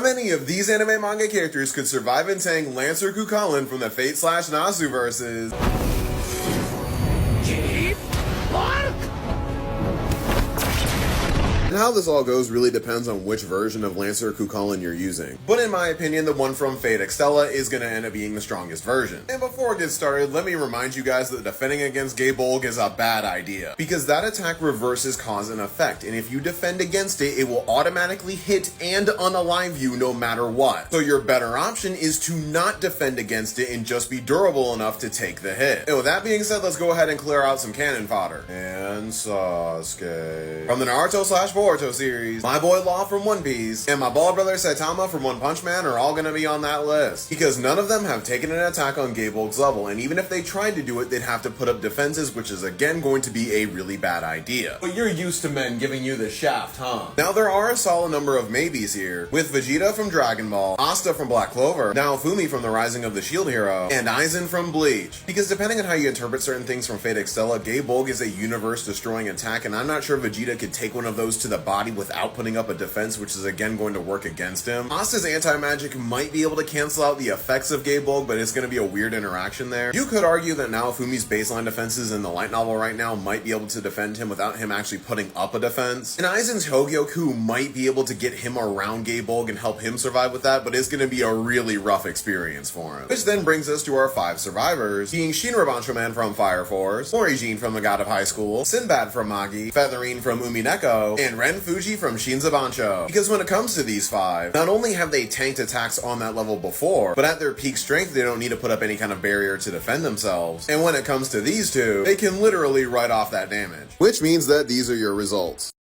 How many of these anime manga characters could survive in tank Lancer Kukulin from the Fate/Nasu versus? Gae Bolg! And how this all goes really depends on which version of Lancer Kukulin you're using. But in my opinion, the one from Fate Extella is going to end up being the strongest version. And before I get started, let me remind you guys that defending against Gae Bolg is a bad idea, because that attack reverses cause and effect, and if you defend against it, it will automatically hit and unalive you no matter what. So your better option is to not defend against it and just be durable enough to take the hit. And with that being said, let's go ahead and clear out some cannon fodder. And Sasuke. From the Naruto/Boruto series, my boy Law from One Piece, and my bald brother Saitama from One Punch Man are all gonna be on that list, because none of them have taken an attack on Gae Bolg's level, and even if they tried to do it, they'd have to put up defenses, which is again going to be a really bad idea. But you're used to men giving you the shaft, huh? Now there are a solid number of maybes here, with Vegeta from Dragon Ball, Asta from Black Clover, Naofumi from The Rising of the Shield Hero, and Aizen from Bleach. Because depending on how you interpret certain things from Fate Extella, Gae Bolg is a universe-destroying attack, and I'm not sure Vegeta could take one of those to the body without putting up a defense, which is again going to work against him. Asta's anti-magic might be able to cancel out the effects of Gae Bolg, but it's going to be a weird interaction there. You could argue that Naofumi's baseline defenses in the light novel right now might be able to defend him without him actually putting up a defense. And Aizen's Hogyoku might be able to get him around Gae Bolg and help him survive with that, but it's going to be a really rough experience for him. Which then brings us to our 5 survivors, being Shinra Bancho Man from Fire Force, Morijin from The God of High School, Sinbad from Magi, Featherine from Umineko, and Ren Fuji from Shinza Bancho. Because when it comes to these 5, not only have they tanked attacks on that level before, but at their peak strength they don't need to put up any kind of barrier to defend themselves. And when it comes to these 2, they can literally write off that damage. Which means that these are your results.